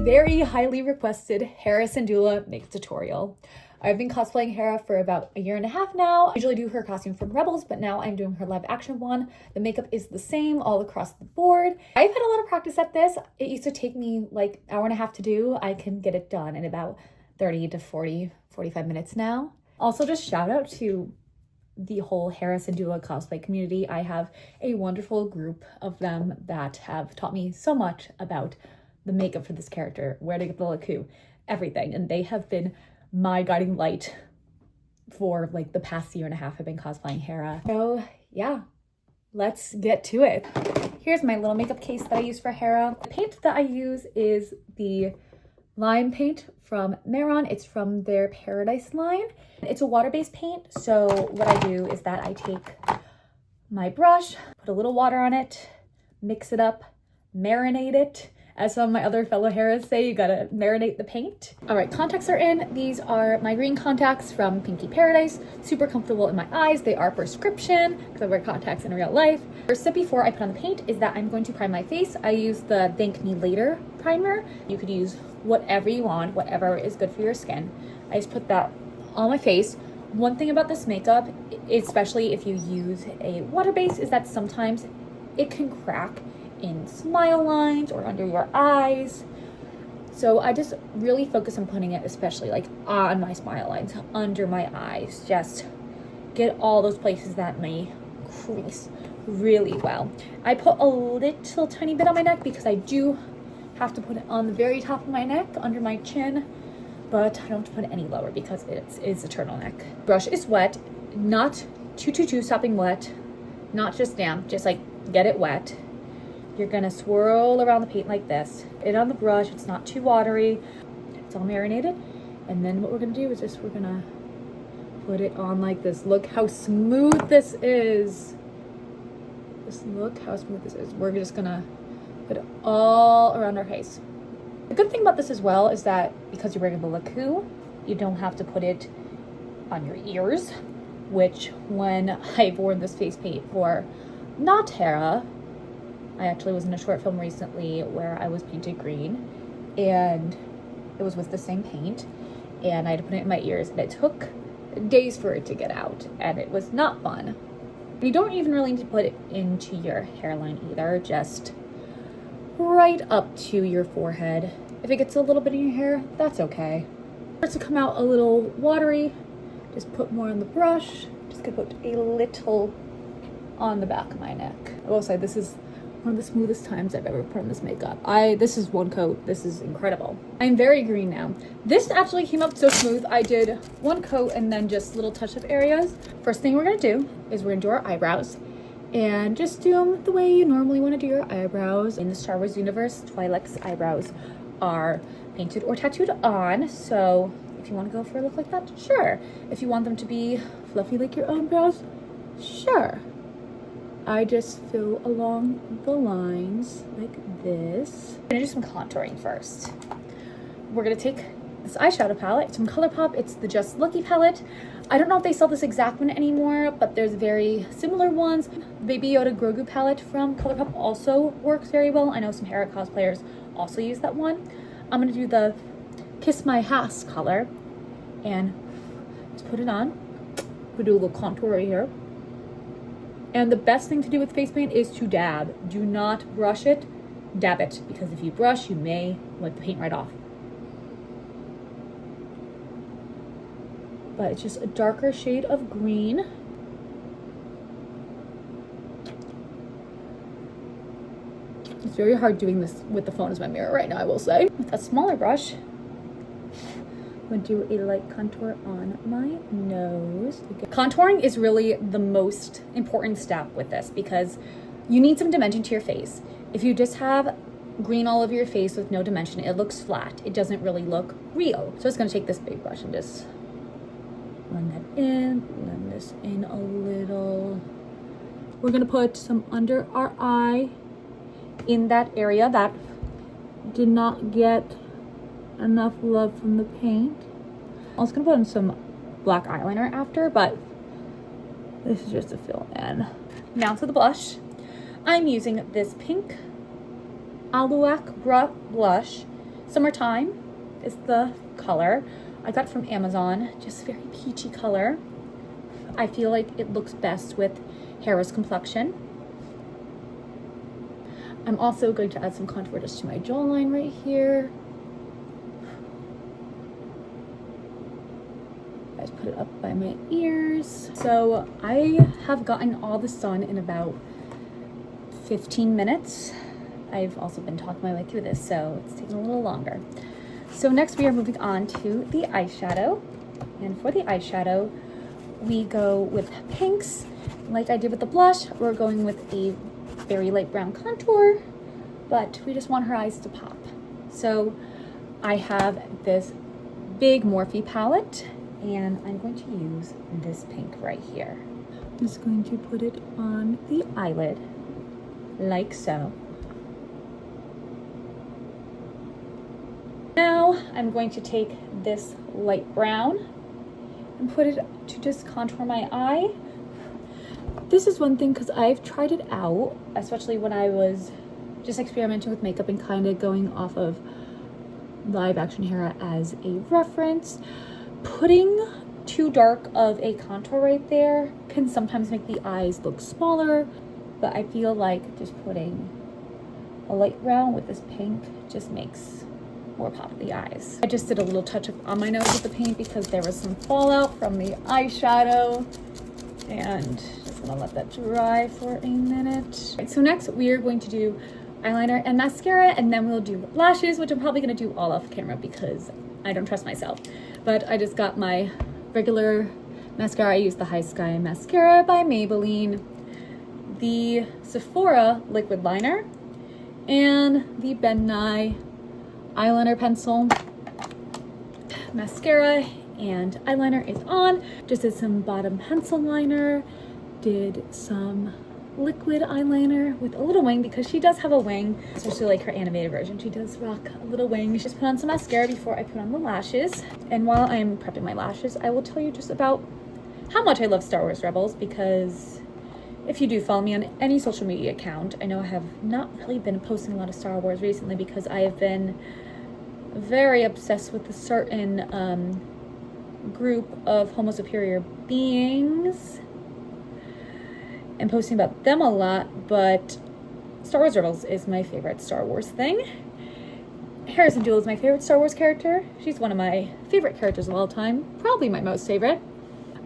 very highly requested Hera Syndulla makeup tutorial. I've been cosplaying Hera for about a year and a half now. I usually do her costume from Rebels, but now I'm doing her live action one. The makeup is the same all across the board. I've had a lot of practice at this. It used to take me like an hour and a half to do. I can get it done in about 30 to 45 minutes now. Also, just shout out to the whole Hera Syndulla cosplay community. I have a wonderful group of them that have taught me so much about the makeup for this character, where to get the look, everything. And they have been my guiding light for like the past year and a half I've been cosplaying Hera. So yeah, let's get to it. Here's my little makeup case that I use for Hera. The paint that I use is the lime paint from Mehron. It's from their Paradise line. It's a water-based paint. So what I do is that I take my brush, put a little water on it, mix it up, marinate it. As some of my other fellow Heras say, you gotta marinate the paint. All right, contacts are in. These are my green contacts from Pinky Paradise. Super comfortable in my eyes. They are prescription because I wear contacts in real life. First step before I put on the paint is that I'm going to prime my face. I use the Thank Me Later primer. You could use whatever you want, whatever is good for your skin. I just put that on my face. One thing about this makeup, especially if you use a water base, is that sometimes it can crack in smile lines or under your eyes. So I just really focus on putting it especially like on my smile lines, under my eyes. Just get all those places that may crease really well. I put a little tiny bit on my neck because I do have to put it on the very top of my neck, under my chin, but I don't have to put it any lower because it is a turtleneck. Brush is wet, not too sopping wet, not just damp, just like get it wet. You're gonna swirl around the paint like this. It on the brush, it's not too watery. It's all marinated. And then what we're gonna do is we're gonna put it on like this. Look how smooth this is. Just look how smooth this is. We're just gonna put it all around our face. The good thing about this as well is that because you're wearing the laku, you don't have to put it on your ears, which when I've worn this face paint for not Hera, I actually was in a short film recently where I was painted green and it was with the same paint and I had to put it in my ears and it took days for it to get out and it was not fun. You don't even really need to put it into your hairline either, just right up to your forehead. If it gets a little bit in your hair, that's okay. For it to come out a little watery, just put more on the brush. Just gonna put a little on the back of my neck. I will say this is one of the smoothest times I've ever put on this makeup. This is one coat. This is incredible. I'm very green now. This actually came up so smooth. I did one coat and then just little touch-up areas. First thing we're gonna do is we're gonna do our eyebrows and just do them the way you normally want to do your eyebrows. In the Star Wars universe, Twi'lek's eyebrows are painted or tattooed on. So if you want to go for a look like that, sure. If you want them to be fluffy like your own brows, sure. I just fill along the lines like this. I'm gonna do some contouring first. We're gonna take this eyeshadow palette. It's from Colourpop. It's the Just Lucky palette. I don't know if they sell this exact one anymore, but there's very similar ones. Baby Yoda Grogu palette from Colourpop also works very well. I know some Hera cosplayers also use that one. I'm gonna do the Kiss My Ass color and just put it on. We'll do a little contour right here. And the best thing to do with face paint is to dab. Do not brush it, dab it. Because if you brush, you may wipe the paint right off. But it's just a darker shade of green. It's very hard doing this with the phone as my mirror right now, I will say. With a smaller brush, I'm gonna do a light contour on my nose. Contouring is really the most important step with this because you need some dimension to your face. If you just have green all over your face with no dimension, it looks flat. It doesn't really look real. So it's gonna take this big brush and just blend that in, blend this in a little. We're gonna put some under our eye in that area that did not get enough love from the paint. I was gonna put in some black eyeliner after, but this is just a fill in. Now to the blush. I'm using this pink Oulac blush. Summertime is the color. I got it from Amazon, just very peachy color. I feel like it looks best with Hera's complexion. I'm also going to add some contour just to my jawline right here. I just put it up by my ears. So I have gotten all this done in about 15 minutes. I've also been talking my way through this, so it's taking a little longer. So next we are moving on to the eyeshadow. And for the eyeshadow, we go with pinks. Like I did with the blush, we're going with a very light brown contour, but we just want her eyes to pop. So I have this big Morphe palette, and I'm going to use this pink right here. I'm just going to put it on the eyelid, like so. Now I'm going to take this light brown and put it to just contour my eye. This is one thing, because I've tried it out, especially when I was just experimenting with makeup and kind of going off of live action Hera as a reference. Putting too dark of a contour right there can sometimes make the eyes look smaller, but I feel like just putting a light brown with this pink just makes more pop of the eyes. I just did a little touch up on my nose with the paint because there was some fallout from the eyeshadow, and just gonna let that dry for a minute. Right, so next we are going to do eyeliner and mascara, and then we'll do lashes, which I'm probably gonna do all off camera because I don't trust myself. But I just got my regular mascara. I use the High Sky Mascara by Maybelline, the Sephora liquid liner, and the Ben Nye eyeliner pencil. Mascara and eyeliner is on. Just did some bottom pencil liner, did some liquid eyeliner with a little wing because she does have a wing, especially like her animated version. She does rock a little wing. Just put on some mascara before I put on the lashes. And while I'm prepping my lashes, I will tell you just about how much I love Star Wars Rebels, because if you do follow me on any social media account, I know I have not really been posting a lot of Star Wars recently because I have been very obsessed with a certain group of Homo superior beings and posting about them a lot, but Star Wars Rebels is my favorite Star Wars thing. Hera Syndulla is my favorite Star Wars character. She's one of my favorite characters of all time, probably my most favorite.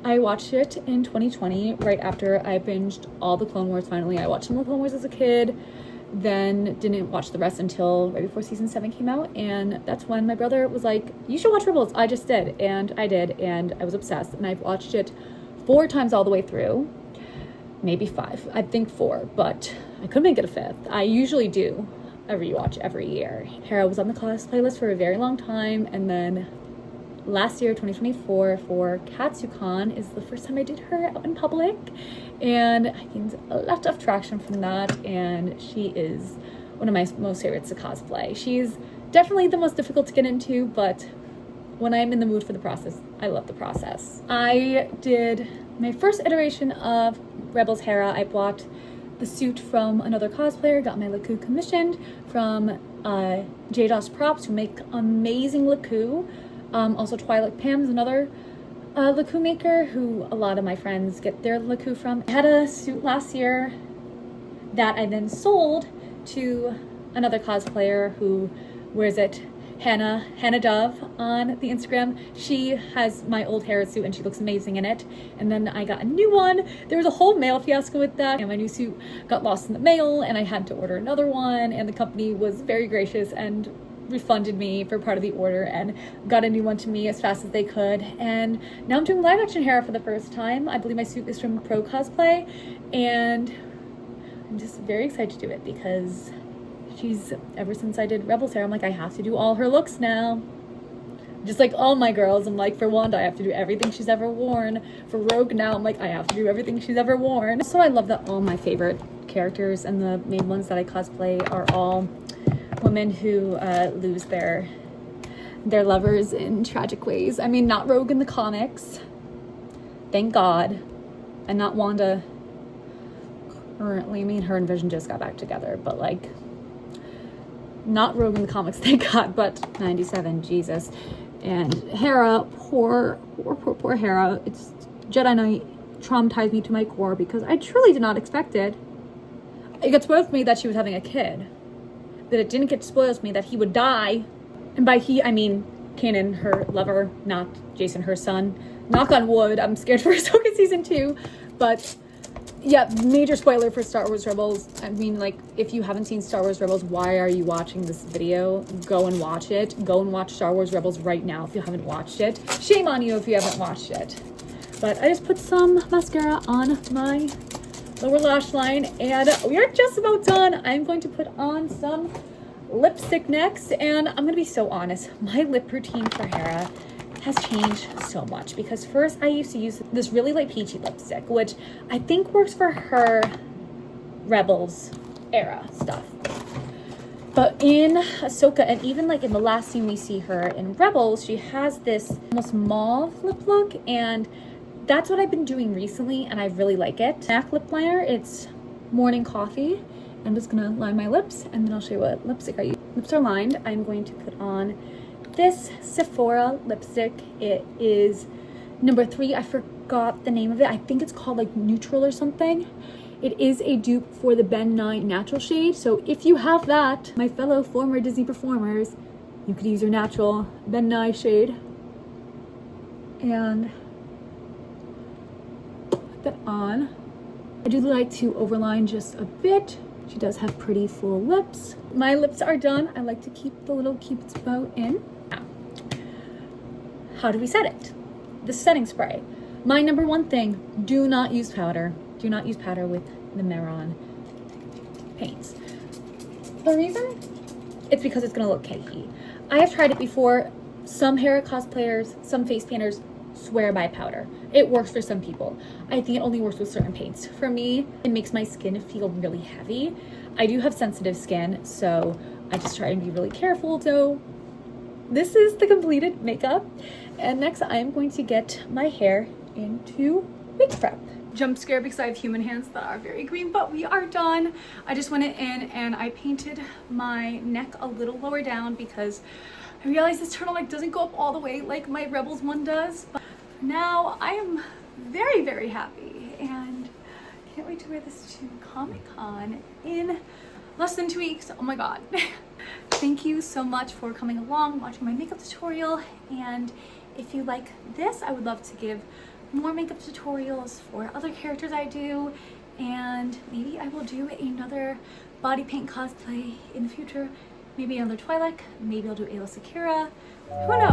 I watched it in 2020, right after I binged all the Clone Wars finally. I watched some of the Clone Wars as a kid, then didn't watch the rest until right before season 7 came out, and that's when my brother was like, you should watch Rebels. I just did, and I did, and I was obsessed, and I've watched it 4 times all the way through. Maybe 5, I think 4, but I couldn't make it a 5th. I usually do a rewatch every year. Hera was on the cosplay list for a very long time, and then last year, 2024, for KatsuCon is the first time I did her out in public, and I gained a lot of traction from that, and she is one of my most favorites to cosplay. She's definitely the most difficult to get into, but when I'm in the mood for the process, I love the process. I did my first iteration of Rebels Hera. I bought the suit from another cosplayer, got my Laku commissioned from JDOS Props, who make amazing Laku. Also Twilight Pam's another Laku maker who a lot of my friends get their Laku from. I had a suit last year that I then sold to another cosplayer who wears it, Hannah Dove on the Instagram. She has my old Hera suit and she looks amazing in it. And then I got a new one. There was a whole mail fiasco with that, and my new suit got lost in the mail and I had to order another one, and the company was very gracious and refunded me for part of the order and got a new one to me as fast as they could. And now I'm doing live action Hera for the first time. I believe my suit is from Pro Cosplay, and I'm just very excited to do it because she's, ever since I did Rebels Hera, I'm like, I have to do all her looks now. Just like all my girls, I'm like, for Wanda, I have to do everything she's ever worn. For Rogue now, I'm like, I have to do everything she's ever worn. So I love that all my favorite characters and the main ones that I cosplay are all women who lose their lovers in tragic ways. I mean, not Rogue in the comics, thank God, and not Wanda currently. I mean, her and Vision just got back together, but like, not Rogue in the comics, thank God, but 97, Jesus. And Hera, poor Hera. It's Jedi Knight traumatized me to my core because I truly did not expect it. It got spoiled for me that she was having a kid. That it didn't get spoiled for me that he would die. And by he, I mean Kanan, her lover, not Jason, her son. Knock on wood, I'm scared for Ahsoka season 2. But yeah, major spoiler for Star Wars Rebels. I mean, like, if you haven't seen Star Wars Rebels, why are you watching this video? Go and watch it. Go and watch Star Wars Rebels right now if you haven't watched it. Shame on you if you haven't watched it. But I just put some mascara on my lower lash line and we are just about done. I'm going to put on some lipstick next, and I'm gonna be so honest, my lip routine for Hera has changed so much because first I used to use this really light peachy lipstick, which I think works for her Rebels era stuff. But in Ahsoka, and even like in the last scene we see her in Rebels, she has this almost mauve lip look, and that's what I've been doing recently, and I really like it. MAC lip liner, it's Morning Coffee. I'm just gonna line my lips, and then I'll show you what lipstick I use. Lips are lined. I'm going to put on this Sephora lipstick. It is number 3. I forgot the name of it. I think it's called like Neutral or something. It is a dupe for the Ben Nye Natural shade. So if you have that, my fellow former Disney performers, you could use your natural Ben Nye shade. And put that on. I do like to overline just a bit. She does have pretty full lips. My lips are done. I like to keep the little Cupid's bow in. Now, how do we set it? The setting spray. My number 1 thing, do not use powder. Do not use powder with the Mehron paints. The reason? It's because it's gonna look cakey. I have tried it before. Some Hera cosplayers, some face painters swear by powder. It works for some people. I think it only works with certain paints. For me, it makes my skin feel really heavy. I do have sensitive skin, so I just try and be really careful. So this is the completed makeup. And next I am going to get my hair into wig prep. Jump scare because I have human hands that are very green, but we are done. I just went in and I painted my neck a little lower down because I realized this turtleneck doesn't go up all the way like my Rebels one does. But now I am very, very happy and can't wait to wear this to Comic-Con in less than 2 weeks. Oh my God. Thank you so much for coming along, watching my makeup tutorial. And if you like this, I would love to give more makeup tutorials for other characters I do. And maybe I will do another body paint cosplay in the future. Maybe another Twi'lek, maybe I'll do Ayla Sakura. Who knows?